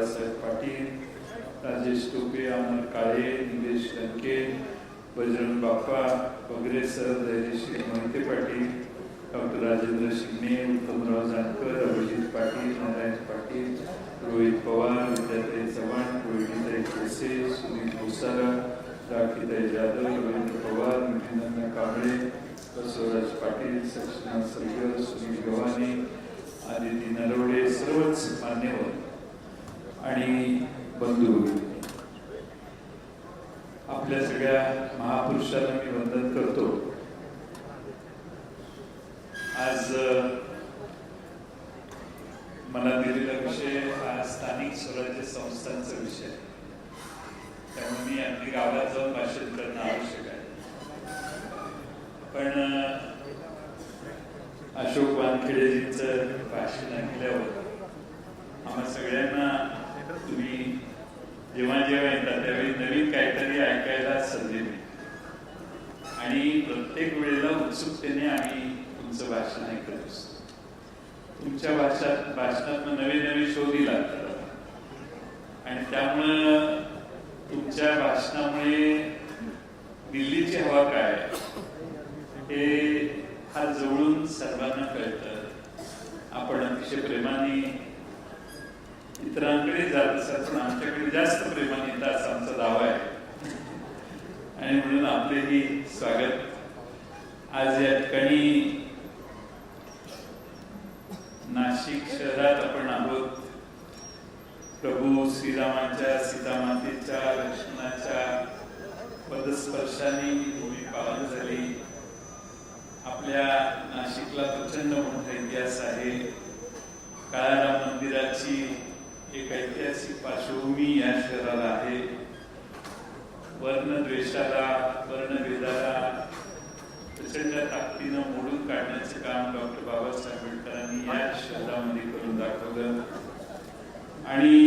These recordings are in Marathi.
बाळासाहेब पाटील, राजेश टोपे, अमर काळे, निलेश लंके, बजरंग बाप्पा वगैरे सर, धैर्यशील मोहिते पाटील, डॉक्टर राजेंद्र शिंगणे, उत्तमराव जानकर, अभिजित पाटील, नारायण पाटील, रोहित पवार, विद्याताई चव्हाण, रोहिणीताई खोसे, सुनील भोसारा, राखीताई जाधव, रवींद्र पवार, मिलिंद कांबळे, बसवराज पाटील, सक्षनाथ सरगर, सुनील गव्हाणे, आदिती नरवडे, सर्वच मान्यवर आणि बंधू, आपल्या सगळ्या महापुरुषांना मी वंदन करतो. आज मला दिलेला विषय हा स्थानिक स्वराज्य संस्थांचा विषय, त्यामुळे मी अगदी गावात जाऊन भाषण करणं आवश्यक आहे. पण अशोक वानखेडेजींचं भाषण ऐकल्यावर आम्हा सगळ्यांना तुम्ही जेव्हा जेव्हा येतात त्यावेळी नवीन काहीतरी ऐकायला संधी मिळते आणि प्रत्येक वेळेला उत्सुकतेने आम्ही तुमचं भाषण ऐकत असतो. तुमच्या भाषणात नवे नवे शोध लागतात आणि त्यामुळं तुमच्या भाषणामुळे दिल्लीची हवा काय हे फार जवळून सर्वांना कळतं. आपण अतिशय प्रेमाने इतरांकडे जात असतात पण आमच्याकडे जास्त प्रेमाने येतात असा आमचा दावा आहे आणि म्हणून आपलेही स्वागत. आज या ठिकाणी नाशिक शहरात आपण आहोत. प्रभू श्रीरामाच्या, सीतामातेच्या, लक्ष्मणाच्या पदस्पर्शाने भूमी पावन झाली. आपल्या नाशिकला प्रचंड मोठा इतिहास आहे. काळाराम मंदिराची एक ऐतिहासिक पार्श्वभूमी या शहराला आहे. वर्णद्वेषाला, वर्णभेदाला प्रचंड ताकदीनं मोडून काढण्याचं काम डॉक्टर बाबासाहेब आंबेडकरांनी या शहरामध्ये करून दाखवलं आणि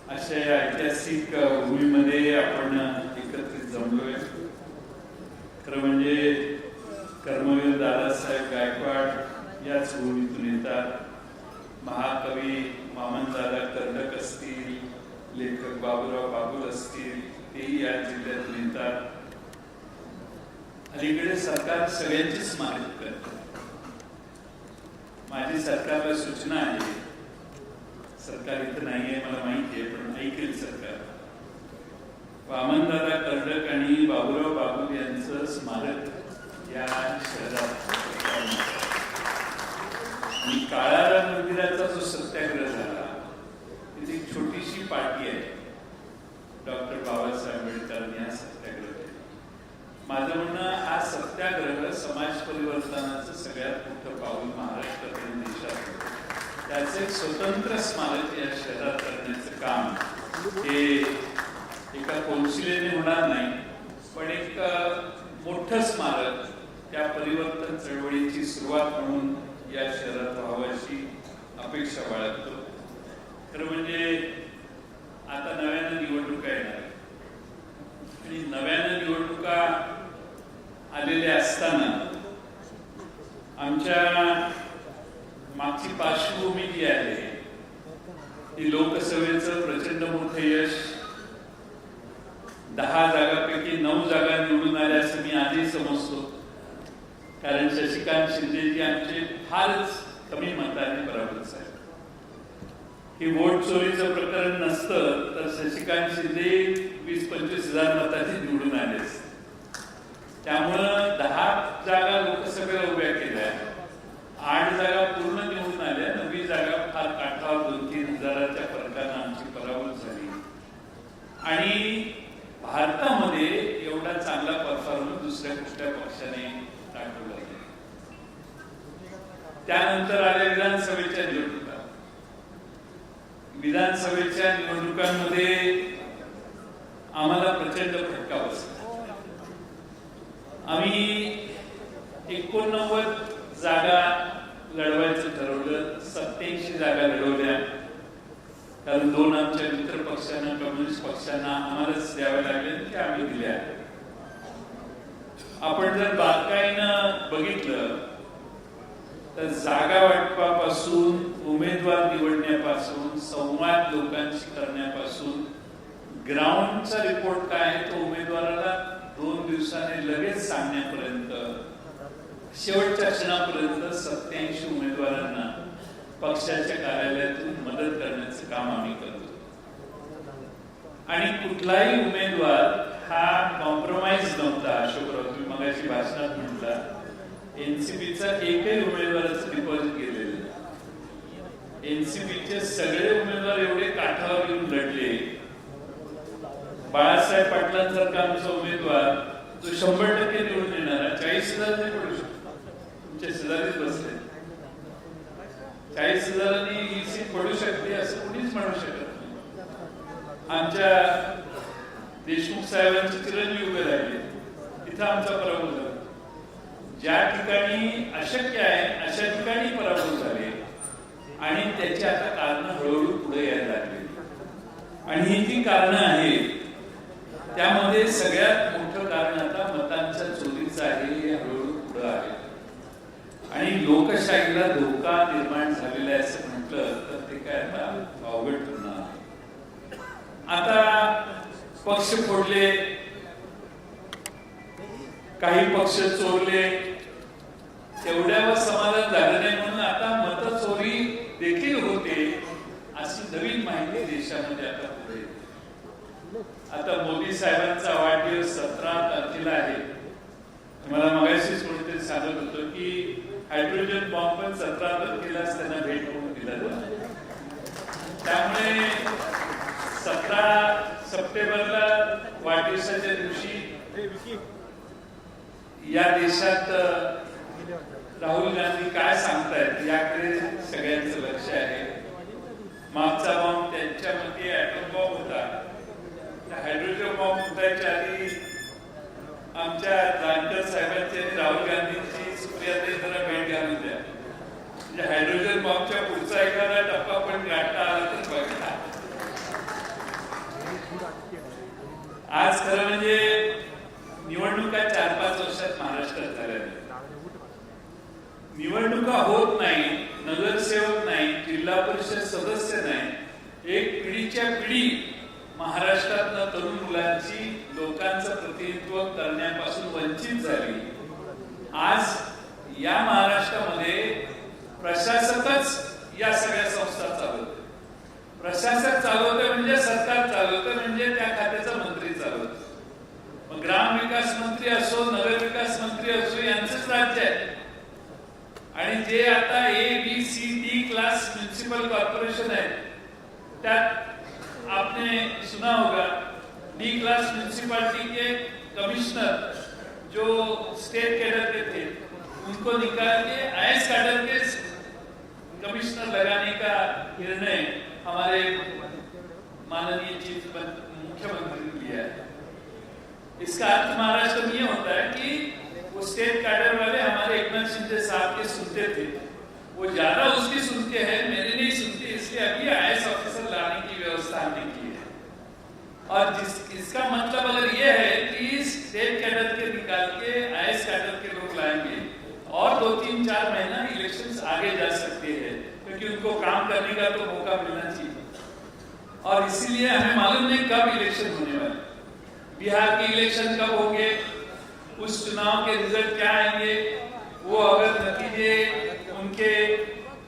अशा ऐतिहासिक भूमीमध्ये आपण एकत्रित जमलोय. खरं म्हणजे कर्मवीर दादासाहेब गायकवाड याच भूमीतून येतात. महाकवी वामनदादा कर्डक असतील, लेखक बाबूराव बागुल असतील, तेही या जिल्ह्यातून येतात. अलीकडे सरकार सगळ्यांची स्मारक करतं. माझी सरकारला सूचना आहे, सरकार इथं नाही आहे मला माहिती आहे पण ऐकेल सरकार, वामनदादा कर्डक आणि बाबूराव बागुल यांचं स्मारक या शहरात. आणि काळाराम मंदिराचा जो सत्याग्रह झाला तिथे एक छोटीशी पार्टी आहे. डॉक्टर बाबासाहेब आंबेडकरांनी हा सत्याग्रह केला. माझं म्हणणं हा सत्याग्रह समाज परिवर्तनाचं सगळ्यात मोठं पाऊल महाराष्ट्रात आणि देशात. त्याचं एक स्वतंत्र स्मारक या शहरात करण्याचं काम हे एका कौन्सिलेने होणार नाही पण एक मोठं स्मारक त्या परिवर्तन चळवळीची सुरुवात म्हणून या शहरात व्हावं अशी अपेक्षा बाळगतो. खरं म्हणजे आता नव्यानं निवडणुका येणार आणि नव्यानं निवडणुका आलेल्या असताना आमच्या मागची पार्श्वभूमी जी आहे ती लोकसभेचं प्रचंड मोठं यश. 10 जागांपैकी 9 जागा निवडून आल्या असं मी आधी समजतो, कारण शशिकांत शिंदेजी आमचे फारच कमी मताने पराभूत झाले. ही वोट चोरीचं प्रकरण नसतं तर शशिकांत शिंदे 20-25 हजार मतांनी निवडून आले. त्यामुळं 10 जागा लोकसभेला उभ्या केल्या, 8 जागा पूर्ण निवडून आल्या, 9वी जागा फार काठावर 2-3 हजाराच्या फरकानं आमची पराभूत झाली. आणि भारतामध्ये एवढा चांगला परफॉर्मन्स दुसऱ्या कुठल्या पक्षाने दाखवला नाही. त्यानंतर आल्या विधानसभेच्या निवडणुका. विधानसभेच्या निवडणुकांमध्ये आम्हाला प्रचंड फटका बसला. आम्ही 89 जागा लढवायचं ठरवलं, 87 जागा लढवल्या, कारण 2 आमच्या मित्र पक्षांना, कम्युनिस्ट पक्षांना आम्हालाच द्याव्या लागल्या की आम्ही दिल्या. आपण जर बारकाईनं बघितलं तर जागा वाटपापासून, उमेदवार निवडण्यापासून, संवाद लोकांशी करण्यापासून, ग्राउंडचा रिपोर्ट काय आहे तो उमेदवाराला 2 दिवसाने लगेच सांगण्यापर्यंत, शेवटच्या क्षणापर्यंत 87 उमेदवारांना पक्षाच्या कार्यालयातून मदत करण्याचं काम आम्ही करतो. आणि कुठलाही उमेदवार हा कॉम्प्रोमाइज नव्हता. अशोकराव, तुम्ही मगाशी भाषणात म्हटला एनसीपीचा एकही उमेदवाराचं डिपॉझिट गेलेलं नाही. एनसीपीचे सगळे उमेदवार एवढे काठावर येऊन लढले. बाळासाहेब पाटलांसारखा आमचा उमेदवार जो 100% निवडून येणारा 40,000 नाही पडू शकतो. तुमच्या शेजारीच बसले. 40,000 ही सीट पडू शकते असं कुणीच म्हणू शकत नाही. आमच्या देशमुख साहेबांचे चिरंजीव उभे राहिले, तिथं आमचा पराभव झाला. ज्या ठिकाणी अशक्य आहे अशा ठिकाणी पराभव झाले आणि त्याची आता कारण हळूहळू पुढे यायला लागली. आणि ही जी कारण आहेत त्यामध्ये सगळ्यात मोठं कारण आता मतांच्या चोरीचं आहे. हे हळूहळू पुढे आहे आणि लोकशाहीला धोका निर्माण झालेला आहे असं म्हटलं तर ते काय आता अवघड ठरणार. आता पक्ष फोडले, काही पक्ष चोरले, तेवढ्यावर समाधान झालं नाही म्हणून आता मतचोरी देखील होते अशी नवीन माहिती देशामध्ये आता पुढे. आता मोदी साहेबांचा वाढदिवस 17 तारखेला आहे. मला मगाशीच कोणीतरी सांगत होतं की हायड्रोजन बॉम्ब पण 17 तारखेलाच त्यांना भेट म्हणून दिला जातो. त्यामुळे 17 सप्टेंबरला वाढदिवसाच्या दिवशी या देशात राहुल गांधी काय सांगतायत याकडे सगळ्यांचं लक्ष आहे. मागचा बॉम्ब त्यांच्या मते ॲटम बॉम्ब होता. हायड्रोजन बॉम्ब फुटायच्या आधी आमच्या जानकर साहेबांची आणि राहुल गांधींची सुप्रियाताई जरा भेट घालून द्या. म्हणजे हायड्रोजन बॉम्बच्या पुढचा एखादा टप्पा पण गाठता आला तर बघा. आज खरं म्हणजे निवडणुका 4-5 वर्षात महाराष्ट्रात झाल्या. निवडणुका होत नाही, नगरसेवक नाही, जिल्हा परिषद सदस्य नाही. एक पिढीच्या पिढी महाराष्ट्रातल्या तरुण मुलांची लोकांचं प्रतिनिधित्व करण्यापासून वंचित झाली. आज या महाराष्ट्रामध्ये प्रशासकच या सगळ्या संस्था चालवते. प्रशासक चालवते म्हणजे सरकार चालवते, म्हणजे त्या खात्याचा मंत्री चालवतो. मग ग्राम विकास मंत्री असो, नगर विकास मंत्री असो, यांचंच राज्य आहे. आणि जे आता ABCD क्लास म्युनिसिपल कॉर्पोरेशन है, त्यात आपने सुना होगा D क्लास म्युनिसिपालिटी के कमिश्नर जो स्टेट कैडर के थे उनको निकाल के IS कैडर के कमिश्नर लगाने का निर्णय हमारे माननीय चीफ मुख्यमंत्री ने लिया है. इसका अर्थ महाराष्ट्र में ये होता है कि वो स्टेट कैडर वाले हमारे एकनाथ शिंदे साहब के सुनते थे, वो ज्यादा उसकी सुनते हैं, मेरे नहीं सुनते. इसलिए अभी IS ऑफिसर लाने की व्यवस्था हमने की है. और इसका मतलब अगर ये है कि स्टेट कैडर के निकाल के IS कैडर के लोग लाएंगे और 2-3-4 महीना इलेक्शंस आगे जा सकते हैं, क्योंकि उनको काम करने का तो मौका मिलना चाहिए. और इसीलिए हमें मालूम नहीं कब इलेक्शन होने वाले. बिहार के इलेक्शन कब होंगे, उस चुनाव के रिजल्ट क्या आएंगे, वो अगर नतीजे उनके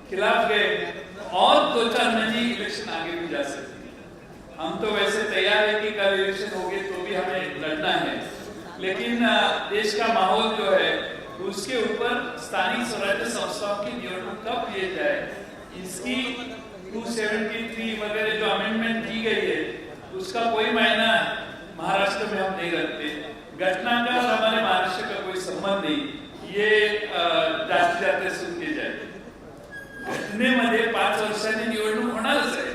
खिलाफ गए और 2-4 महीने इलेक्शन आगे भी जा सकती है. हम तो वैसे तैयार है कि कल इलेक्शन होंगे तो भी हमें लड़ना है, लेकिन देश का माहौल जो है उसके ऊपर स्थानीय स्वराज्य संस्थाओं की निवडणूक कब किए जाए, इसकी 273 वगैरह जो अमेंडमेंट की गई है उसका कोई मायना महाराष्ट्र में हम नहीं रखते. घटना का हमारे महाराष्ट्र का कोई संबंध नहीं. ये जाते जाते सुन के जाए. घटनेमध्ये 5 वर्षांनी निवडणूक होणारच आहे,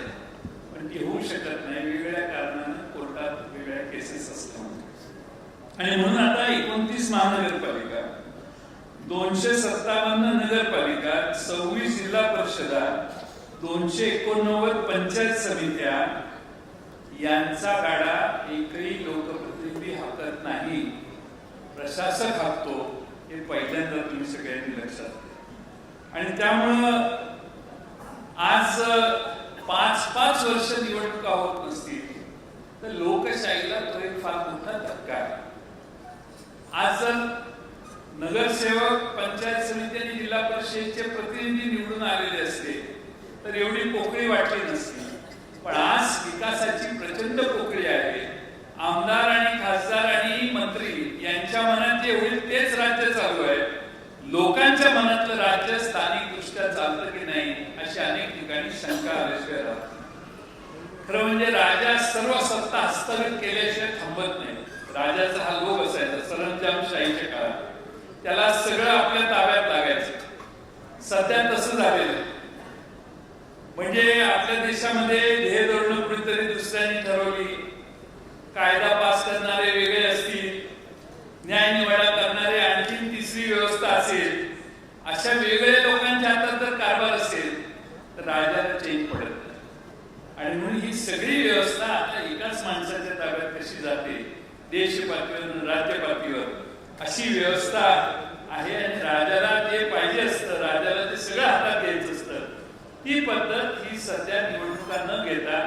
पण ती होऊ शकत नाही. वेगवेगळ्या कारणाने कोर्टात वेगवेगळ्या केसेस असतात. आणि म्हणून आता 29 महानगरपालिका, 257 नगरपालिका, 26 जिल्हा परिषदा, 289 पंचायत समित्या यांचा गाडा एकही लोकप्रतिनिधी हाकत नाही, प्रशासक हाकतो. हे पहिल्यांदा तुम्ही सगळ्यांनी लक्षात घ्या. आणि त्यामुळं आज 5-5 वर्ष निवडणुका होत नसतील तर लोकशाहीला तो एक फार मोठा धक्का आहे. आज जर नगरसेवक, पंचायत समिती आणि जिल्हा परिषदेचे प्रतिनिधी निवडून आलेले असते तर एवढी पोकळी वाटली नसती. पण आज विकासाची प्रचंड पोकळी आहे. आमदार आणि खासदार आणि मंत्री यांच्या मनात जे होईल तेच राज्य चालू आहे. लोकांच्या मनातलं राज्य स्थानिक दृष्ट्या चालतं की नाही अशी अनेक ठिकाणी शंका आल्याशिवाय राहत नाही. खरं म्हणजे राजा सर्व सत्ता हस्तगत केल्याशिवाय थांबत नाही. राजाचा हा लोभ असायचा सरंजामशाहीच्या काळात. त्याला सगळं आपल्या ताब्यात लागायचं. सध्या तसं झालेलं आहे. म्हणजे आपल्या देशामध्ये ध्येय धोरण कुणीतरी दुसऱ्यांनी ठरवली, कायदा पास करणारे वेगळे असतील, न्यायनिवाडा करणारे आणखी तिसरी व्यवस्था असेल, अशा वेगळ्या लोकांच्या हातात जर कारभार असेल तर राजाला चैन पडत नाही. आणि म्हणून ही सगळी व्यवस्था आता एकाच माणसाच्या ताब्यात कशी जाते, देश पातळीवर, राज्य पातळीवर अशी व्यवस्था आहे. आणि राजाला जे पाहिजे असतं, राजाला ते सगळं हातात घ्यायचं असतं. ही पद्धत ही सध्या निवडणुका न घेता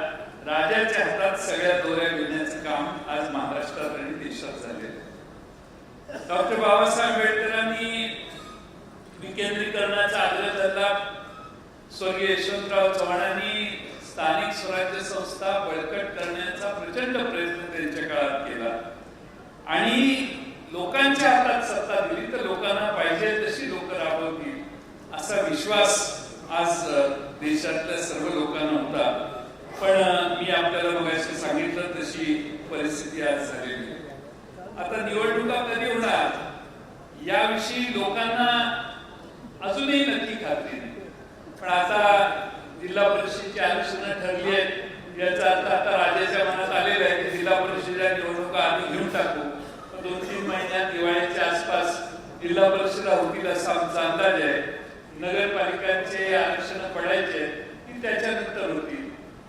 राजाच्या हातात सगळ्या दोऱ्या घेण्याचं काम आज महाराष्ट्रात आणि देशात झालेलं आहे. डॉक्टर बाबासाहेब आंबेडकरांनी विकेंद्रीकरणाचा आग्रह धरला. स्वर्गीय यशवंतराव चव्हाणांनी स्थानिक स्वराज्य संस्था बळकट करण्याचा प्रचंड प्रयत्न त्यांच्या काळात केला आणि लोकांच्या हातात सत्ता दिली तर लोकांना पाहिजे तशी लोक राबवतील असा विश्वास आज देशातल्या सर्व लोकांना होता. पण मी आपल्याला मगाशी सांगितलं तशी परिस्थिती आज झालेली. आता निवडणुका कधी होणार याविषयी लोकांना अजूनही नक्की खात्री नाही. पण आता जिल्हा परिषदेची आरक्षण ठरली आहेत याचा अर्थ आता राजाच्या मनात आलेला आहे की जिल्हा परिषदेच्या निवडणुका आम्ही घेऊन टाकू. 2-3 महिन्यात दिवाळीच्या आसपास जिल्हा परिषदा होतील असा आमचा अंदाज आहे. नगरपालिकांचे आरक्षण पडायचे की त्याच्यानंतर होतील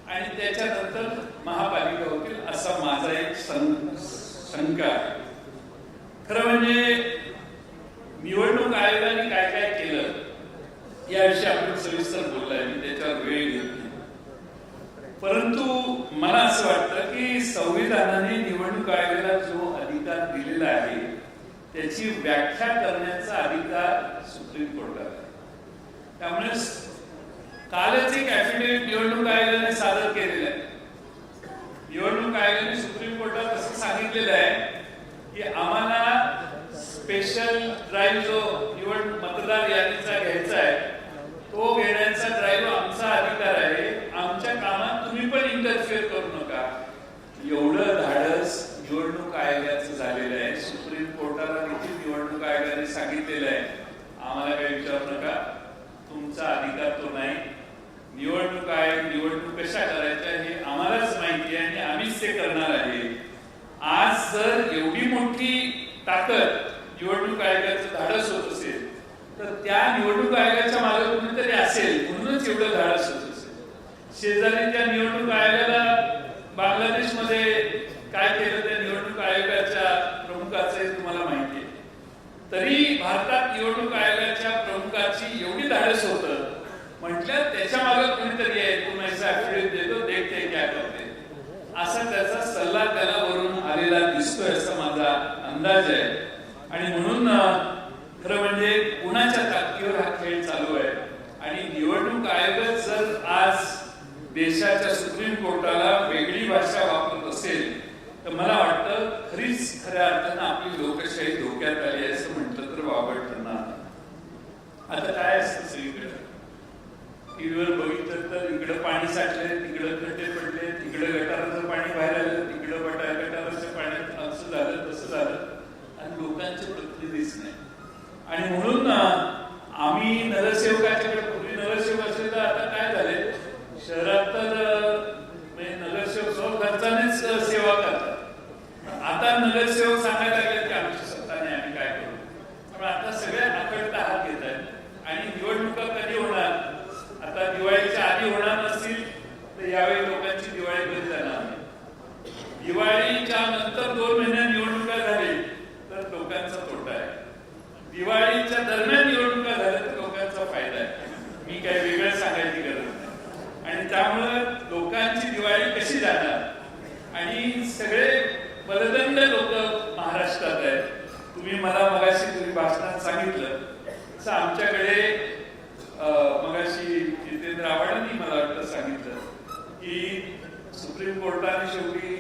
आणि त्याच्यानंतर महापालिका होतील असा माझा एक शंका आहे. खरं म्हणजे निवडणूक आयोगाने काय काय केलं याविषयी आपण सविस्तर बोललाय, मी त्याच्यावर वेळ घेत नाही. परंतु मला असं वाटतं की संविधानाने निवडणूक आयोगाला जो अधिकार दिलेला आहे त्याची व्याख्या करण्याचा अधिकार सुप्रीम कोर्टाला आहे. त्यामुळे कालच एक ऍफिडेव्हिट निवडणूक आयोगाने सादर केलेलं आहे. निवडणूक आयोगाने सुप्रीम कोर्टात असं सांगितलेलं आहे की आम्हाला स्पेशल ड्राईव्ह जो मतदार यादीचा घ्यायचा आहे तो घेण्याचा ड्राईव्ह आमचा अधिकार आहे. आमच्या कामात तुम्ही पण इंटरफिअर करू नका. एवढं धाडस निवडणूक आयोगाचं झालेलं आहे. सुप्रीम कोर्टाला देखील निवडणूक आयोगाने सांगितलेलं आहे आम्हाला काही विचारू नका, तुमचा अधिकार तो नाही. निवडणूक आयोग निवडणूक कशा करायच्या हे आम्हालाच माहिती आहे आणि आम्हीच ते करणार आहे. आज जर एवढी मोठी ताकद निवडणूक आयोगाचं धाडस होत असेल तर त्या निवडणूक आयोगाच्या मागे कोणीतरी असेल म्हणूनच एवढं धाडस होत असेल. शेजारीच्या निवडणूक आयोगाला बांगलादेशमध्ये काय केलं त्या निवडणूक आयोगाच्या प्रमुखाचं हे तुम्हाला माहिती आहे. तरी भारतात निवडणूक आयोगाच्या प्रमुखाची एवढी धाडस होतं म्हटलं त्याच्या मागे कोणीतरी आहे, तू माझा ऍफिडेव्हिट देतो, देखते काय करते असा त्याचा सल्ला त्याला वरून आलेला दिसतोय असा माझा अंदाज आहे. आणि म्हणून खरं म्हणजे कुणाच्या ताकदीवर हा खेळ चालू आहे. आणि निवडणूक आयोग जर आज देशाच्या सुप्रीम कोर्टाला वेगळी भाषा वापरत असेल तर मला वाटतं खऱ्या अर्थानं आपली लोकशाही धोक्यात आली आहे असं म्हटलं तर वावड ठरणार. आता काय असतं सगळीकडे टीव्हीवर बघितलं तर इकडं पाणी साठले, तिकडं खड्डे पडले, तिकडं गटाराचं पाणी बाहेर आलं, तिकडं गटाराच्या पाण्यात असं झालं तसं झालं आणि लोकांचे प्रतिनिधीच नाही. आणि म्हणून आम्ही नगरसेवकाच्याकडे पूर्वी नगरसेवक असेल तर आता काय झाले शहरात तर नगरसेवक स्वखर्चानेच सेवा करतात. आता नगरसेवक सांगायला लागले की आमची सत्ता नाही, आम्ही काय करू. त्यामुळे आता सगळे आकडता हात घेत आहेत. आणि निवडणुका कधी होणार, आता दिवाळीच्या आधी होणार नसतील तर यावेळी लोकांची दिवाळी कधी जाणार नाही. दिवाळीच्या नंतर 2 महिन्यात निवडणुका झाली तर लोकांचा तोटा आहे. दिवाळीच्या दरम्यान निवडणुका झाल्या तर लोकांचा फायदा आहे. मी काही वेगळं सांगायची गरज नाही. आणि त्यामुळं लोकांची दिवाळी कशी जाणार आणि सगळे बलदंड लोक महाराष्ट्रात आहेत. तुम्ही मला मगाशी तुम्ही भाषणात सांगितलं तसं आमच्याकडे मगाशी जितेंद्र आव्हाडांनी मला वाटतं सांगितलं की सुप्रीम कोर्टाने शेवटी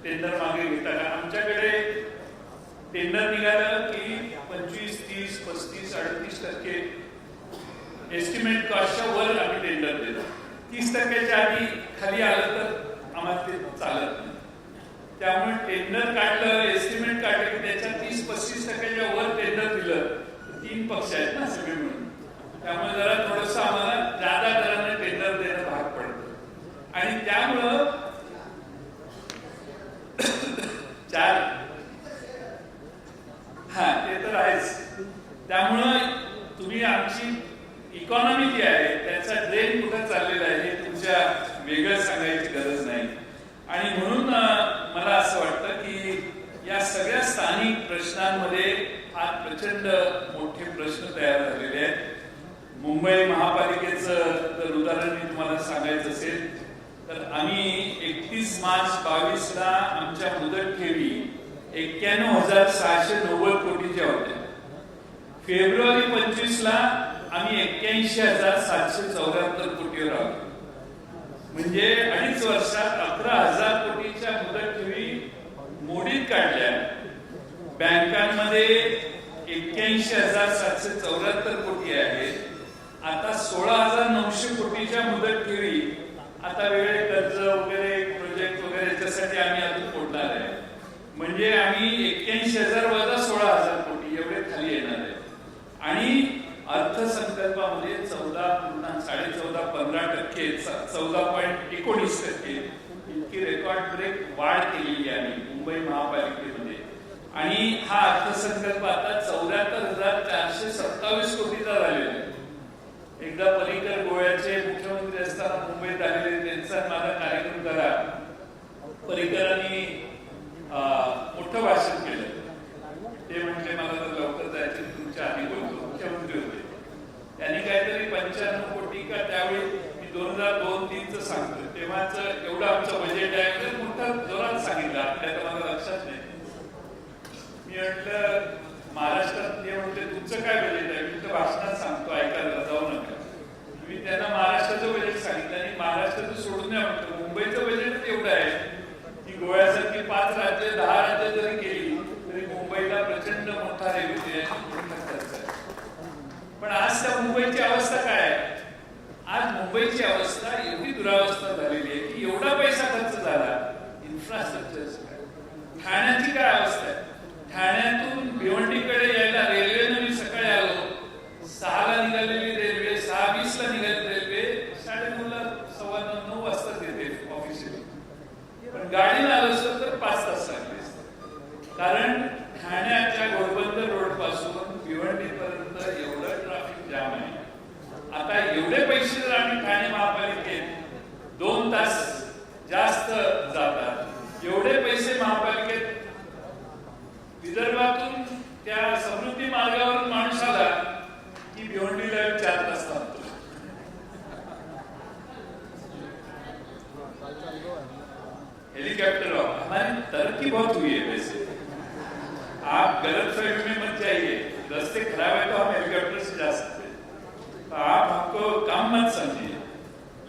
टेंडर मागे घेताना आमच्याकडे टेंडर निघालं की 25, 30, 35, 38% एस्टिमेट कॉस्टच्या वर आम्ही टेंडर देतो. 30%च्या आधी खाली आलं तर आम्हाला ते चालत नाही. त्यामुळे टेंडर काढलं, एस्टिमेट काढलं की त्याच्या 30-35%च्या वर टेंडर दिलं. 3 पक्ष आहेत ना सगळे मिळून, त्यामुळे जरा थोडस आम्हाला जादा दराने टेंडर देणं भाग पडतं. आणि त्यामुळं ते तर आहेच. त्यामुळं तुम्ही आमची इकॉनॉमी जी आहे त्याचा ड्रेन कुठं चाललेला आहे हे तुमच्या वेगळं सांगायची गरज नाही. आणि म्हणून मला असं वाटतं की या सगळ्या स्थानिक प्रश्नांमध्ये फार प्रचंड मोठे प्रश्न तयार झालेले आहेत. मुंबई महापालिकेचं जर उदाहरण मी तुम्हाला सांगायचं असेल तर आम्ही 31 मार्च 22ला आमच्या मुदत ठेवी 91,690 कोटीच्या होत्या. फेब्रुवारी 25ला आम्ही 81,774 कोटीवर आलो. म्हणजे 2.5 वर्षात 11,000 कोटीच्या मुदत ठेवी मोडीत काढल्या. बँकांमध्ये 81,774 कोटी आहेत. आता 16,900 कोटीच्या मुदत ठेवी आता वेगळे कर्ज वगैरे प्रोजेक्ट वगैरे याच्यासाठी आम्ही अजून फोडणार आहे. म्हणजे आम्ही 81,000 वजा 16,000 कोटी एवढे खाली येणार आहे. आणि अर्थसंकल्पामध्ये 14.15% 14.19% इतकी रेकॉर्ड ब्रेक वाढ केलेली आहे मुंबई महापालिकेमध्ये. आणि हा अर्थसंकल्प आता 74,427 कोटीचा झालेला आहे. एकदा पर्रिकर गोव्याचे मुख्यमंत्री असताना मुंबईत आलेले, त्यांचा माझा कार्यक्रम झाला. पर्रिकरांनी मोठं भाषण केलं. ते म्हटले मला तर लवकर जायचे, तुमच्या आधी बोलतो. मुख्यमंत्री होते. त्यांनी काहीतरी 95 कोटी का त्यावेळी मी 2002-03 सांगतो तेव्हाच एवढं आमचं बजेट आहे मोठं जोरात सांगितलं. आपल्या तर मला लक्षात नाही. मी म्हटलं महाराष्ट्रात ते म्हटले तुमचं काय बजेट आहे. मी तर भाषणात सांगतो, ऐकायला जाऊ नका. मी त्यांना महाराष्ट्राचं बजेट सांगितलं आणि महाराष्ट्राचं सोडून द्या म्हटलं. मुंबईचं बजेट एवढं आहे की गोव्यासारखी 5 राज्य 10 राज्य जरी केली तरी मुंबईला प्रचंड मोठा रेव्हेन्यू आहे, मोठा खर्च आहे. पण आज त्या मुंबईची अवस्था काय आहे. आज मुंबईची अवस्था एवढी दुरावस्था झालेली आहे की एवढा पैसा खर्च झाला इन्फ्रास्ट्रक्चर. ठाण्याची काय अवस्था आहे. ठाण्यातून भिवंडीकडे यायला रेल्वेनं मी सकाळी आलो. 6ला निघालेली रेल्वे, 6:20ला निघालेली रेल्वे 9:30ला 9:15 वाजता येते ऑफिशियली. पण गाडीनं आलो असतो तर 5 तास लागले. कारण ठाण्याच्या घोडबंदर रोड पासून भिवंडीपर्यंत एवढं ट्रॅफिक जाम आहे. आता एवढे पैसे जर आम्ही ठाणे महापालिकेत 2 तास जास्त जातात, एवढे पैसे महापालिकेत विदर्भातून त्या समृद्धी मार्गावरून माणूस आला की भिवंडीला 4 तास लागतो. हेलीकॉप्टर हमारी तरक्की बहुत हुई है. वैसे आप गलतफहमी में मत जाइए. रास्ते खराब है तो हम हेलीकॉप्टर से जा सकते हैं, तो आप हमको काम मत समझिए.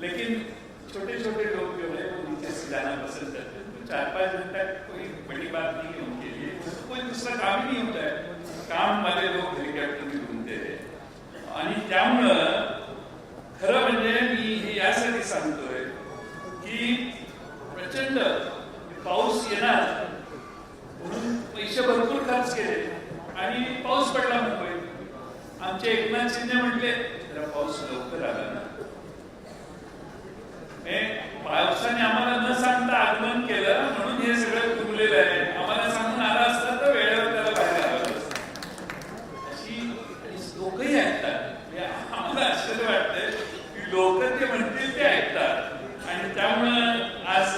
लेकिन छोटे छोटे लोग जो है वो नीचे से जाना पसंद करते हैं. तो 4-5 घंटा कोई बड़ी बात नहीं है उनके लिए. कोई दूसरा काम ही नहीं होता है. काम वाले लोग हेलीकॉप्टर में घूमते हैं. आणि त्यामुळं खरं म्हणजे मी हे यासाठी सांगतोय की प्रचंड पाऊस येणार म्हणून पैसे भरपूर खर्च केले आणि पाऊस पडला मुंबईत. आमचे एकनाथ शिंदे म्हटले जरा पाऊस लवकर आला ना. पावसाने आम्हाला न सांगता आगमन केलं म्हणून हे सगळं तुंबलेलं आहे. आम्हाला सांगून आला असता तर वेळेवर त्याला बाहेर आलं असतं. अशी लोकही ऐकतात. आम्हाला आश्चर्य वाटतंय की लोक ते म्हणतील ते ऐकतात. आणि त्यामुळं आज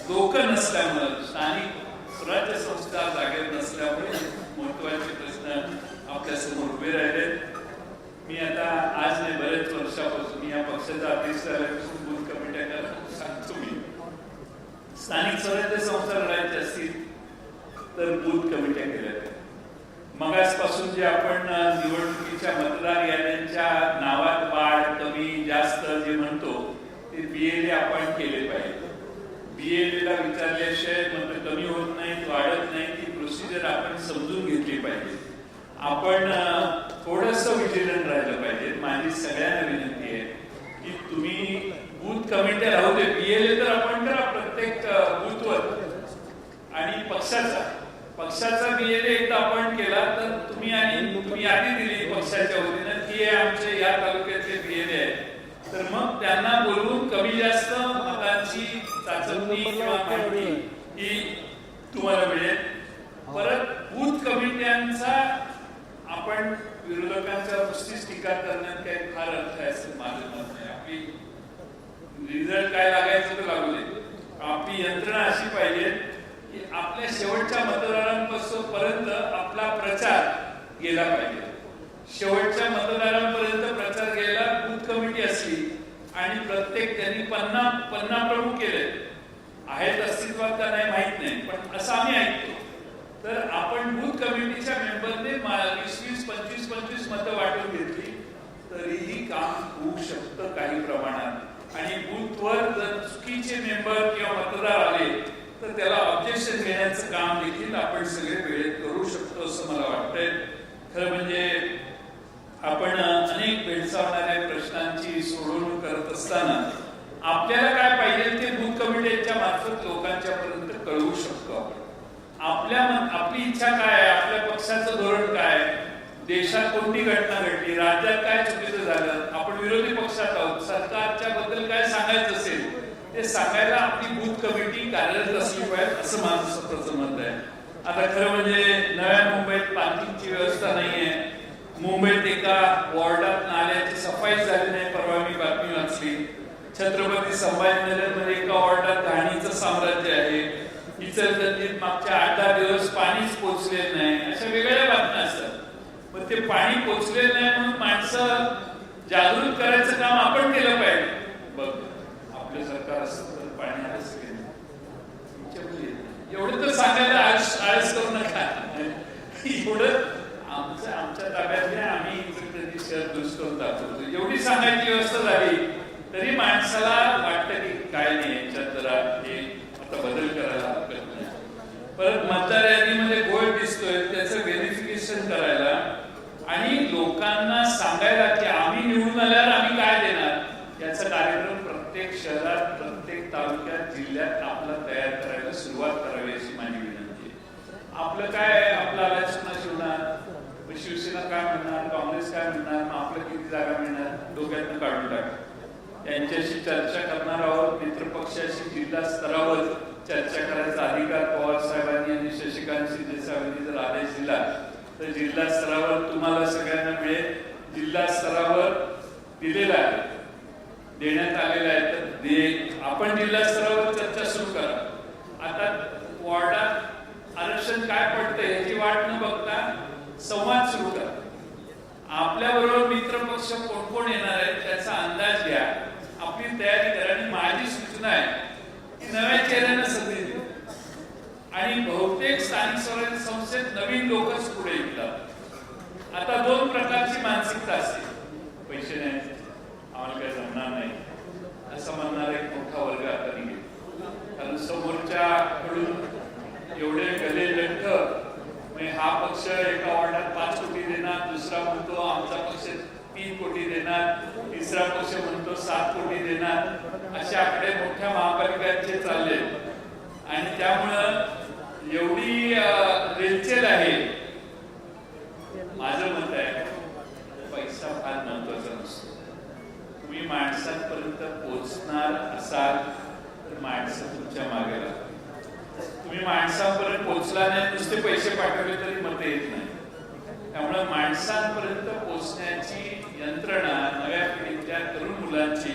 लोक नसल्यामुळं, स्थानिक स्वराज्य संस्था जागेवर नसल्यामुळे महत्वाचे प्रश्न आपल्या समोर उभे राहिले. मी आता आज नाही बरेच वर्षापासून मी या पक्षाचा अध्यक्ष झाल्यापासून बूथ कमिट्या करायला सांगतो. मी स्थानिक स्वराज्य संस्था लढायचे असतील तर बूथ कमिट्या केल्या. मगासपासून जे आपण निवडणुकीच्या मतदार याद्यांच्या नावात वाढ कमी जास्त जे म्हणतो ते BLA आपण केले पाहिजे. BLA ला विचारल्याशिवाय मत कमी होत नाहीत वाढत नाही. ती प्रोसिजर आपण समजून घेतली पाहिजे. आपण थोडंसं विजिलंट राहिलं पाहिजे. माझी सगळ्यांना विनंती आहे की तुम्ही बूथ कमिट्या राहू दे. BLA तर आपण करा प्रत्येक बूथवर आणि पक्षाचा BLA एकदा आपण केला तर तुम्ही यादी दिली पक्षाच्या वतीनं की हे आमचे या तालुक्यातले BLA आहे तर मग त्यांना बोलवून कमी जास्त मतांची चाचपणी किंवा माहिती ही तुम्हाला मिळेल. परत बूथ कमिट्यांचा आपण विरोधकांच्या नुसतीच टीका करण्यात काही फार अर्थ आहे असं माझं मत नाही. आपली रिझल्ट काय लागायचं तर लागू दे. आपली यंत्रणा अशी पाहिजे की आपल्या शेवटच्या मतदारांपर्यंत आपला प्रचार गेला पाहिजे. शेवटच्या मतदारांपर्यंत प्रचार गेला. बूथ कमिटी असली आणि प्रत्येक त्यांनी 50 प्रमुख केले आहेत अस्तित्वात का नाही माहित नाही पण असं आम्ही ऐकतो. तर आपण बूथ कमिटीच्या मेंबरने 20-25 मतं वाटून घेतली तरीही काम होऊ शकतं काही प्रमाणात. आणि बूथवर जर चुकीचे मेंबर किंवा मतदार आले तर त्याला ऑब्जेक्शन घेण्याचं काम देखील आपण सगळे वेळेत करू शकतो असं मला वाटतंय. खरं म्हणजे आपण अनेक भेडसावणाऱ्या प्रश्नांची सोडवणूक करत असताना आपल्याला काय पाहिजे ते बूथ कमिटीच्या मार्फत लोकांच्या पर्यंत कळवू शकतो. आपली इच्छा काय आहे, आपल्या पक्षाचं धोरण काय, देशात कोणती घटना घडली, राज्यात काय चुकीचं झालं, आपण विरोधी पक्षात आहोत, सरकारच्या बद्दल काय सांगायचं असेल ते सांगायला आपली बूथ कमिटी कार्यरत असली पाहिजे असं माझं स्वतःचं मत आहे. आता खरं म्हणजे नव्या मुंबईत पार्किंगची व्यवस्था नाहीये. मुंबईत एका वॉर्डात नाल्याची सफाई झाली नाही. परवा मी बातमी वाचली. छत्रपती संभाजीनगर मध्ये एका वॉर्डात घाणीचं साम्राज्य आहे. इचलकरंजीत मागच्या 8-10 दिवस पाणीच पोचलेलं नाही. अशा वेगळ्या बातम्या असतात. पण ते पाणी पोचलेलं नाही म्हणून माणसं जागृत करायचं काम आपण केलं पाहिजे. बघ आपलं सरकार असतं तर पाणी आलं सगळे एवढं तर सांगायला आळस करू नका. एवढं आमच्या ताब्यातले आम्ही इचलकरंजी शहर दुरुस्त करून दाखवतो एवढी सांगायची व्यवस्था झाली तरी माणसाला वाटतं की काय नाही याच्यात जरा हे आता बदल करायला हरकत नाही. परत मतदार यादीमध्ये गोळ दिसतोय त्याचं व्हेरिफिकेशन करायला आणि लोकांना सांगायला की आम्ही निवडून आल्यावर आम्ही काय देणार याचा कार्यक्रम प्रत्येक शहरात प्रत्येक तालुक्यात जिल्ह्यात आपला तयार करायला सुरुवात करावी अशी माझी विनंती आहे. आपलं काय आपला आलाच होणार, शिवसेना काय म्हणणार, काँग्रेस काय म्हणणार, मग आपलं किती जागा मिळणार डोक्यातनं काढून टाक. यांच्याशी चर्चा करणार आहोत. मित्रपक्षाशी जिल्हा स्तरावर चर्चा करायचा अधिकार पवार साहेबांनी आणि शशिकांत शिंदे साहेबांनी जर आदेश दिला तर जिल्हा स्तरावर तुम्हाला सगळ्यांना मिळेल. जिल्हा स्तरावर दिलेला आहे, देण्यात आलेला आहे तर आपण जिल्हा स्तरावर चर्चा सुरू करा. आता वॉर्डात आरक्षण काय पडतंय याची वाट न बघता संवाद सुरू करा. आपल्या बरोबर मित्रपक्ष कोण कोण येणार आहेत त्याचा अंदाज घ्या, आपली तयारी करा. आणि माझी सूचना आहे की नव्या चेहऱ्यांना संधी द्या. आणि बहुतेक स्थानिक स्वराज्य संस्थेत नवीन लोकच पुढे येतात. आता 2 प्रकारची मानसिकता असते. पैसे नाही आम्हाला काही जमणार नाही असं म्हणणारा एक मोठा वर्ग आता निघेल. कारण समोरच्याकडून एवढे गले लठ्ठ म्हणजे हा पक्ष एका वॉर्डात 5 कोटी देणार, दुसरा म्हणतो आमचा पक्ष 3 कोटी देणार, तिसरा पक्ष म्हणतो 7 कोटी देणार. असे आकडे मोठ्या महापालिकांचे चालले आणि त्यामुळं एवढी रेलचेल आहे. माझं मत आहे पैसा फार महत्वाचा नसतो. तुम्ही माणसांपर्यंत पोहोचणार असाल तर माणसं तुमच्या मागे लागतात. तुम्ही माणसांपर्यंत पोहोचला नाही, नुसते पैसे पाठवले तरी मतं येत नाही. त्यामुळे माणसांपर्यंत पोहोचण्याची यंत्रणा नव्या पिढीच्या तरुण मुलांची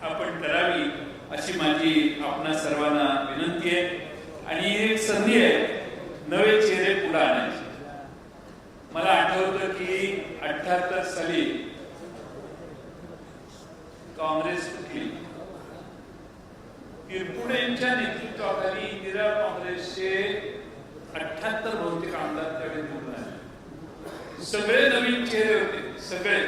आपण करावी अशी माझी आपणा सर्वांना विनंती आहे. आणि एक संधी आहे नवे चेहरे पुढे आणायची. मला आठवतं की 78 साली काँग्रेस फुटली. किरपुडेंच्या नेतृत्वाखाली इंदिरा काँग्रेसचे 78 बहुतेक आमदार त्यावेळी निवडून आले. सगळे नवीन चेहरे होते, सगळे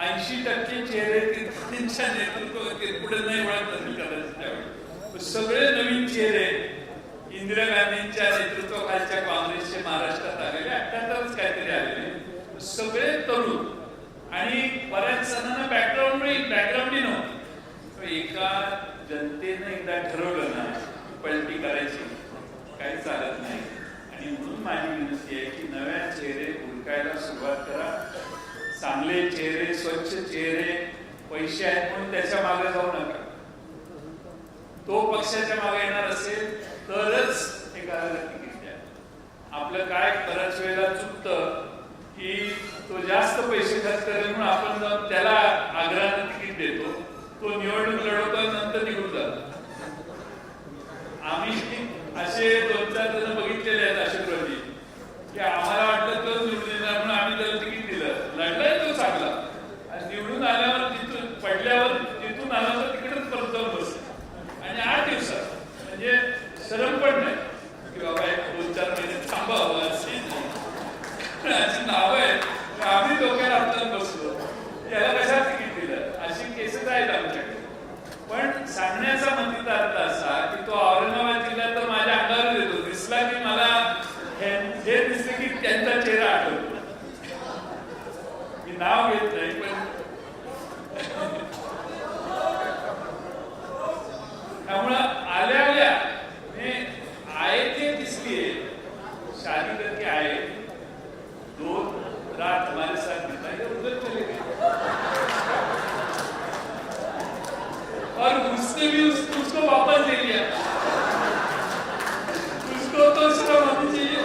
80% चेहरे किरपुडेंच्या नेतृत्व किरपुडे नाही ओळखत असेल कदाचित त्यावेळी. सगळे नवीन चेहरे इंदिरा गांधींच्या नेतृत्वाखालच्या काँग्रेसचे महाराष्ट्रात आलेले 78च काहीतरी आलेले सगळे तरुण आणि बऱ्याच जणांना बॅकग्राऊंडही नव्हती. एका जनतेनं एकदा ठरवलं ना पलटी करायची काही चालत नाही. आणि म्हणून माझी विनंती आहे की नव्या चेहरे हुडकायला सुरुवात करा. चांगले चेहरे, स्वच्छ चेहरे, पैसे आहेत म्हणून त्याच्या मागे जाऊ नका. तो पक्षाच्या मागे येणार असेल तरच एखाद्याला तिकीट द्या. आपलं काय बऱ्याच वेळेला चुकतं की तो जास्त पैसे खर्च करेल म्हणून आपण जाऊन त्याला आग्रहानं तिकीट देतो. तो निवडणूक लढवतो नंतर निघून जातो. आम्ही असे 2-4 जण बघितलेले आहेत आशीर्वादी की आम्हाला वाटलं तो निवडून येणार म्हणून आम्ही त्याला तिकीट दिलं. लढलाय तो चांगला आणि निवडून आल्यावर तिथून पडल्यावर तिथून आल्यावर तिकीटच परत जाऊन बसले आणि 8 दिवसात म्हणजे शरम पण नाही की बाबा 2-4 महिने थांबावं अशी नाव आहे. आम्ही डोक्याला आपल्याला बसलो त्याला कशा तिकीट दिलं. अशी केसेस आहेत आमच्याकडे. पण सांगण्याचा मतीचा अर्थ असा की तो औरंगाबाद जिल्ह्यात तर माझ्या अंगावर येतो. दिसला की मला हे दिसले की त्यांचा चेहरा आठवतो. मी नाव घेत नाही पण त्यामुळं आल्या आए थे इसलिए शादी करके आए, 2 रात हमारे साथ बिताई और उधर चले गए और उसने भी उसको वापस ले लिया. उसको तो शर्म आनी चाहिए.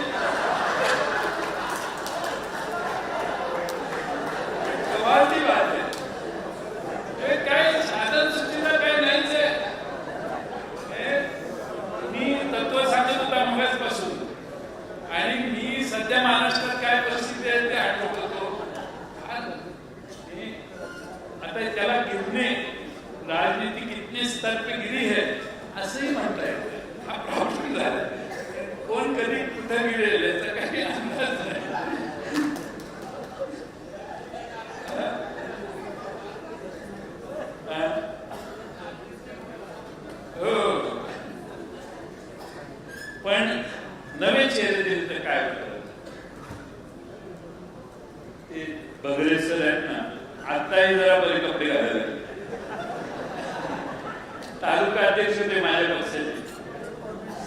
कमाल की बात है. काय साधन सुचीला काय नाहीच आहे. मी तत्व सांगत होता मगाचपासून आणि मी सध्या महाराष्ट्रात काय परिस्थिती आहे ते आठवत होतो. आता त्याला गिरणे राजनीति कितने स्तर पे गिरी है असंही म्हणता येत. हा प्रॉब्लेम झाला. कोण कधी कुठे गिरेल याचा काही अंदाज नाही. हो पण नवे चेहरे दिले तर काय होतं. ते बगरे सर आहेत ना आताही जरा बरे कपडे घालायला. तालुका अध्यक्ष होते माझ्या पक्षाचे.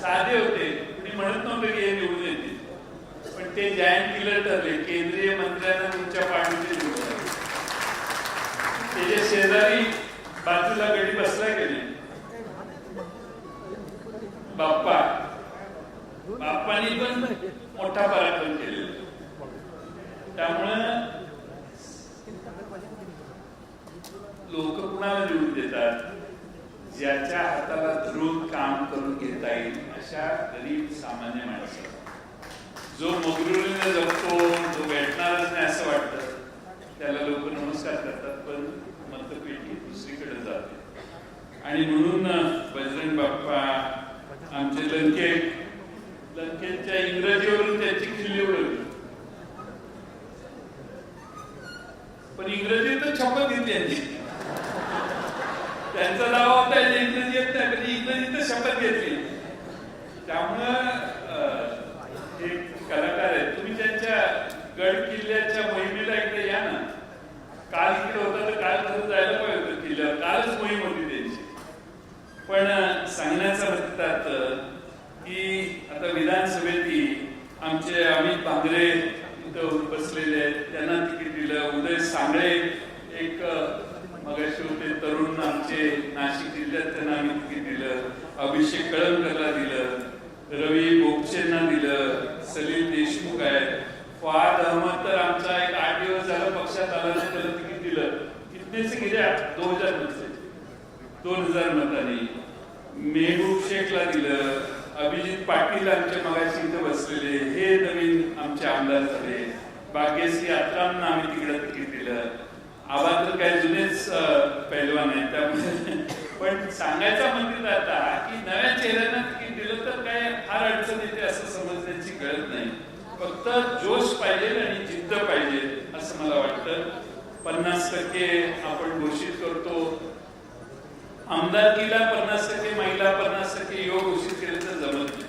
साधे होते. कुणी म्हणत नव्हते की हे निवडून येतील. पण ते जायंट किलर ठरले. केंद्रीय मंत्र्यांना तुमच्या पाठीचे निवडून त्याच्या शेजारी बाजूला गडी बसला गेले बाप्पानी पण मोठा पराक्रम केलेला. त्यामुळं लोक कुणाला निवडून देतात ज्याच्या हाताला धरून काम करून घेता येईल अशा गरीब सामान्य माणसं. जो मगरुरीने जगतो, जो भेटणारच नाही असं वाटतं त्याला लोक नमस्कार करतात. पण मतपेटी दुसरीकडे जाते. आणि म्हणून बजरंग बाप्पा आमचे लंकेच्या इंग्रजीवरून त्यांची खिल्ली उडवली. पण इंग्रजी तर छपत घेतली यांची. त्यांचा दावा होता इंग्रजी येत नाही पण इंग्रजी तर शपथ घेतली. त्यामुळं हे कलाकार आहेत. तुम्ही त्यांच्या गड किल्ल्याच्या मोहिमेला एकदा या ना. काल इकडे होता तर काल खरं जायला पाहिजे होतं किल्ल्यावर. कालच मोहीम होती त्यांची. पण सांगण्याचा अर्थ की आता विधानसभेत आमचे अमित भांगरे इथं बसलेले आहेत. त्यांना तिकीट दिलं. उदय सांगळे एक मगाशी होते तरुण आमचे नाशिक जिल्ह्यात त्यांना आम्ही तिकीट दिलं. अभिषेक कळमकरला दिलं. रवी बोपचेंना दिलं. सलील देशमुख आहेत. फवाद अहमद तर आमचा एक 8 दिवस झाला पक्षात आला नाही त्याला तिकीट दिलं. कितनेच गिऱ्या 2000 मतांनी. मेहबूब शेखला दिलं. अभिजित पाटील आमच्या मगाशी इथे बसलेले, हे नवीन आमचे आमदार झाले. भाग्यश्री आत्रांना आम्ही तिकडे तिकीट दिलं. आबा तर काय जुनेच पैलवान आहेत, त्यामुळे पण सांगायचा मंदिर आता की नव्या चेहऱ्यांना तिकीट दिलं तर काय फार अडचण येते असं समजण्याची गरज नाही. फक्त जोश पाहिजे आणि जिद्द पाहिजे असं मला वाटतं. 50% आपण घोषित करतो आमदारकीला, 50% महिला, 50% युवक घोषित केलं तर जमत नाही.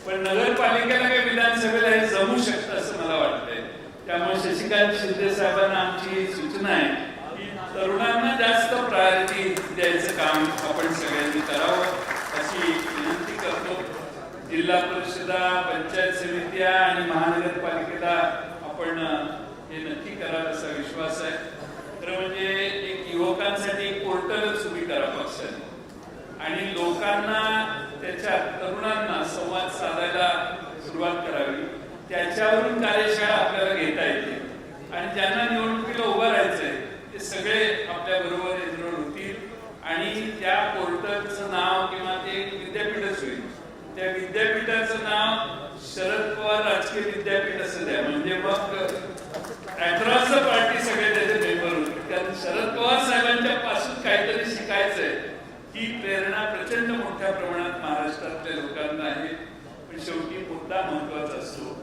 पण नगरपालिकेला काय विधानसभेला हे जमू शकतं असं मला वाटतंय. त्यामुळे शशिकांत शिंदे साहेबांना आमची सूचना आहे की तरुणांना जास्त प्रायोरिटी द्यायचं काम आपण सगळ्यांनी करावं अशी विनंती करतो. जिल्हा परिषदा, पंचायत समित्या आणि महानगरपालिकेला आपण हे नक्की कराल असा विश्वास आहे. खरं म्हणजे एक युवकांसाठी एक पोर्टलच उभी करा पक्षाने आणि लोकांना, त्याच्या तरुणांना संवाद साधायला सुरुवात करावी. त्याच्यावरून कार्यशाळा आपल्याला घेता येते आणि ज्यांना निवडणुकीला उभं राहायचंय ते सगळे आपल्या बरोबर एनरोल होतील आणि त्या पोर्टलचं नाव किंवा ते विद्यापीठच होईल. त्या विद्यापीठाचं नाव शरद पवार राजकीय विद्यापीठ असं द्या, म्हणजे मग अक्रॉस द पार्टी सगळे त्याचे मेंबर होतील. कारण शरद पवार साहेबांच्या पासून काहीतरी शिकायचंय ही प्रेरणा प्रचंड मोठ्या प्रमाणात महाराष्ट्रातल्या लोकांना आहे. पण शेवटी मुद्दा महत्वाचा असतो.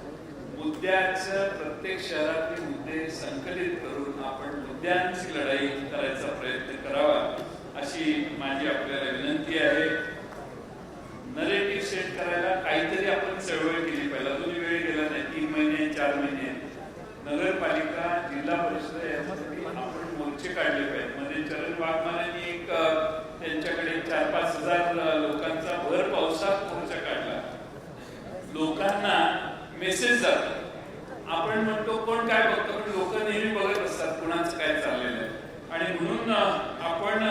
मुद्द्याचं प्रत्येक शहरातले मुद्दे संकलित करून आपण मुद्द्यांची लढाई करायचा प्रयत्न करावा अशी माझी आपल्याला विनंती आहे. नरेटिव्ह सेट करायला काहीतरी आपण चळवळ केली पाहिजे. अजूनही वेळ गेला नाही, 3 महिने 4 महिने. नगरपालिका, जिल्हा परिषद यासाठी आपण मोर्चे काढले पाहिजे. मध्ये चरण वाघमारेंनी एक त्यांच्याकडे 4-5 हजार लोकांचा भर पावसात मोर्चा काढला. लोकांना मेसेज जातो. आपण म्हणतो कोण काय बघतो, पण लोक नेहमी बघत असतात कोणाचं काय चाललेलं आहे. आणि म्हणून आपण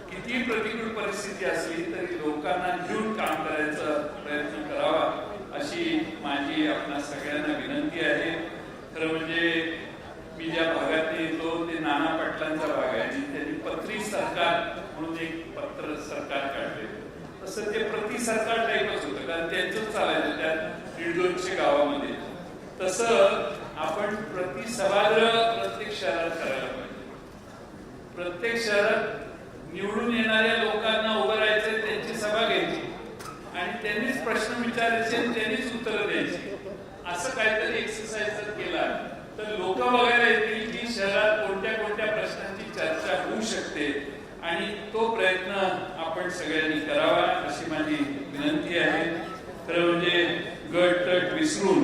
किती प्रतिकूल परिस्थिती असली तरी लोकांना घेऊन काम करायचा प्रयत्न करावा अशी माझी आपणा सगळ्यांना विनंती आहे. खरं म्हणजे मी ज्या भागात येतो ते नाना पाटलांचा भाग आहे आणि त्यांनी पत्री सरकार म्हणून एक पत्र सरकार काढले. तसं ते प्रति सरकार टाईपच होतं, कारण त्यांचंच चालायचं त्या 150-200 गावामध्ये. तसं आपण प्रति सभागृह प्रत्येक शहरात करायला पाहिजे. प्रत्येक शहरात निवडून येणाऱ्या लोकांना उभं राहायचं, त्यांची सभा घ्यायची आणि त्यांनीच प्रश्न विचारायचे आणि त्यांनीच उत्तरं द्यायची. असं काहीतरी एक्सरसाइज जर केला तर लोक बघायला येतील की शहरात कोणत्या कोणत्या प्रश्नांची चर्चा होऊ शकते आणि तो प्रयत्न आपण सगळ्यांनी करावा अशी माझी विनंती आहे. खरं म्हणजे गट तट विसरून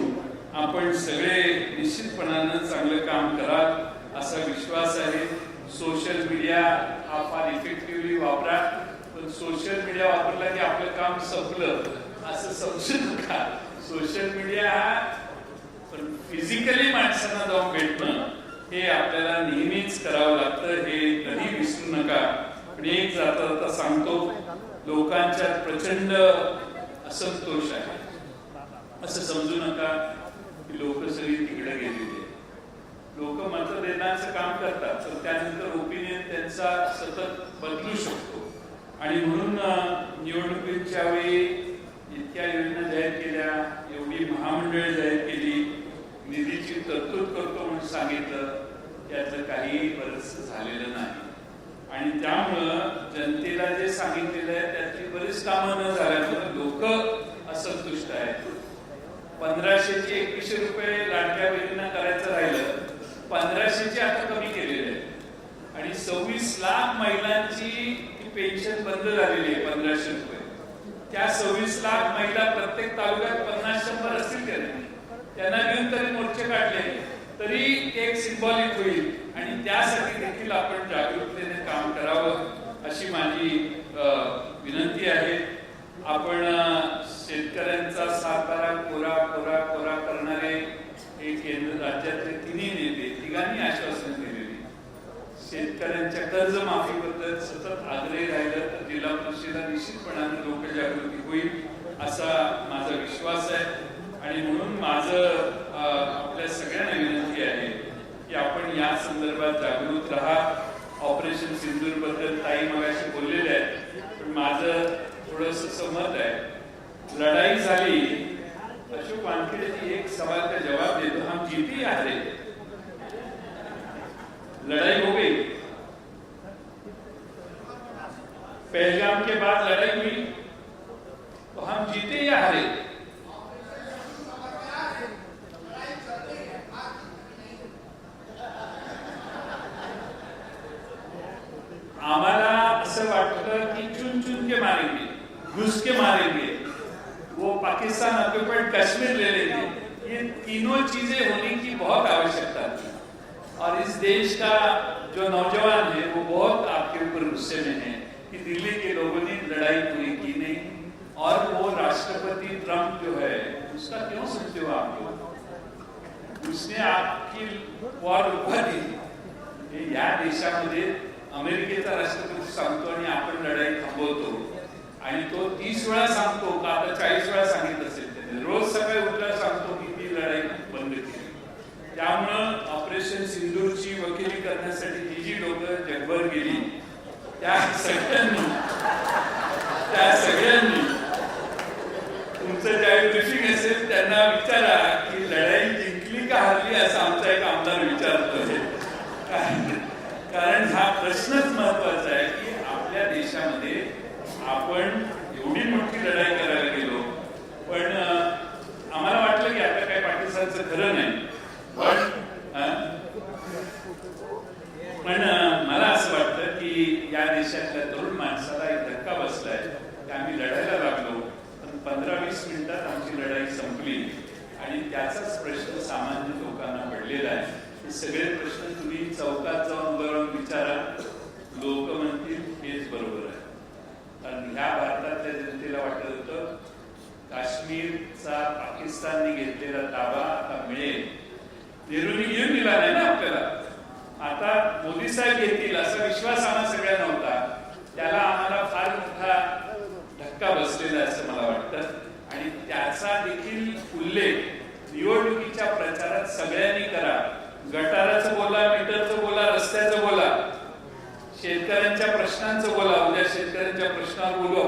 आपण सगळे निश्चितपणानं चांगलं काम कराल असा विश्वास आहे. सोशल मीडिया हा फार इफेक्टिव्हली वापरा, पण सोशल मीडिया वापरला की आपलं काम संपलं असं समजू नका. सोशल मीडिया हा पण फिजिकली माणसांना जाऊन भेटणं हे आपल्याला नेहमीच करावं लागतं, हे कधी विसरू नका. पण एक जाता जाता सांगतो, लोकांच्या प्रचंड असंतोष आहे. असं समजू नका की लोक सगळी तिकडे गेलेली आहे. लोक मतदानाचं काम करतात तर त्यानंतर ओपिनियन त्यांचा सतत बदलू शकतो आणि म्हणून निवडणुकीच्या वेळी इतक्या योजना जाहीर केल्या, एवढी महामंडळ जाहीर केली, निधीची तरतूद करतो म्हणून सांगितलं, त्याचं काही बरंच झालेलं नाही. आणि त्यामुळं जनतेला जे सांगितलेलं आहे त्यातली बरीच कामं न झाल्यामुळे लोक असंतुष्ट आहेत. 1500चे 2100 रुपये लाडक्या बहिणींना करायचं राहिलं, 1500चे आता कमी केलेले आहेत आणि 26 लाख महिलांची पेन्शन बंद झालेली आहे 1500 रुपये. त्या 26 लाख महिला प्रत्येक तालुक्यात 50-100 असतील का नाही, त्यांना घेऊन तरी मोर्चे काढले तरी एक सिंबॉलिक होईल आणि त्यासाठी देखील आपण जागरूकतेने काम करावं अशी माझी विनंती आहे. आपण शेतकऱ्यांचा सातबारा कोरा कोरा कोरा करणारे हे केंद्र राज्यातले तिन्ही नेते तिघांनी आश्वासन दिलेली. शेतकऱ्यांच्या कर्जमाफीबद्दल सतत आग्रही राहिलं तर जिल्हा परिषदेला निश्चितपणाने लोकजागृती होईल असा माझा विश्वास आहे. आणि म्हणून माझं आपल्या सगळ्यांना विनंती आहे की आपण या संदर्भात जागृत राहा. ऑपरेशन सिंदूर बद्दल ताई मगाशी बोललेले आहेत, पण माझं थोडंसं मत आहे, लड़ाई झाली, अशोक वानखेड़े जी एक सवाल का जवाब देते, हम जीते या हारे? लड़ाई हो गई, पहलगाम के बाद लड़ाई हुई, तो हम जीते या हारे? आम्हाला असं वाटतं की चुन चुन के मारेंगे, घुस के मारेंगे, वो पाकिस्तान ऑक्युपाइड कश्मीर ले लेंगे। ये तीनों चीजें होने की बहुत आवश्यकता थी और इस देश का जो नौजवान है वो बहुत आपके ऊपर गुस्से में है कि दिल्ली के लोगों ने लड़ाई पूरी की नहीं और वो राष्ट्रपति ट्रंप जो है उसका क्यों सुनते हो आप लोग? उसने आपकी वॉर उभारली। या देशामध्ये अमेरिकेचा राष्ट्रपती सांगतो आणि आपण लढाई थांबवतो आणि तो 30 वेळा सांगतो का आता 40 वेळा सांगितलं असेल त्याने, रोज सकाळी उठल्यावर सांगतो की ती लढाई बंद केली। त्यामुळं ऑपरेशन सिंदूरची वकिली करण्यासाठी जी जी लोक जगभर गेली त्या सगळ्यांनी तुमचं ज्यावेळी ब्रीफिंग असेल त्यांना विचारा की लढाई जिंकली का हारली, असं आमचा एक आमदार विचारतोय। कारण हा प्रश्नच महत्वाचा आहे की आपल्या देशामध्ये आपण एवढी मोठी लढाई करायला गेलो, पण आम्हाला वाटलं की आता काय पाकिस्तानचं खरं नाही, पण मला असं वाटतं की या देशातल्या तरुण माणसाला एक धक्का बसलाय की आम्ही लढायला लागलो, पण 15-20 मिनिटात आमची लढाई संपली आणि त्याचाच प्रश्न सामान्य लोकांना पडलेला आहे। हे सगळे प्रश्न तुम्ही चौकात जाऊन उभारून विचारा, लोक म्हणतील हेच बरोबर आहे। कारण ह्या भारतातल्या जनतेला वाटत होतं काश्मीरचा पाकिस्तानने घेतलेला ताबा आता मिळेल, नेहरूंनी घेऊन दिला नाही ना आपल्याला, आता मोदी साहेब घेतील असा विश्वास आम्हाला सगळ्यांना होता। त्याला आम्हाला फार मोठा धक्का बसलेला असं मला वाटतं आणि त्याचा देखील उल्लेख निवडणुकीच्या प्रचारात सगळ्यांनी करा। गटाराचं बोला, मीटरचं बोला, रस्त्याचं बोला, शेतकऱ्यांच्या प्रश्नांचं बोला। उद्या शेतकऱ्यांच्या प्रश्नावर बोलू।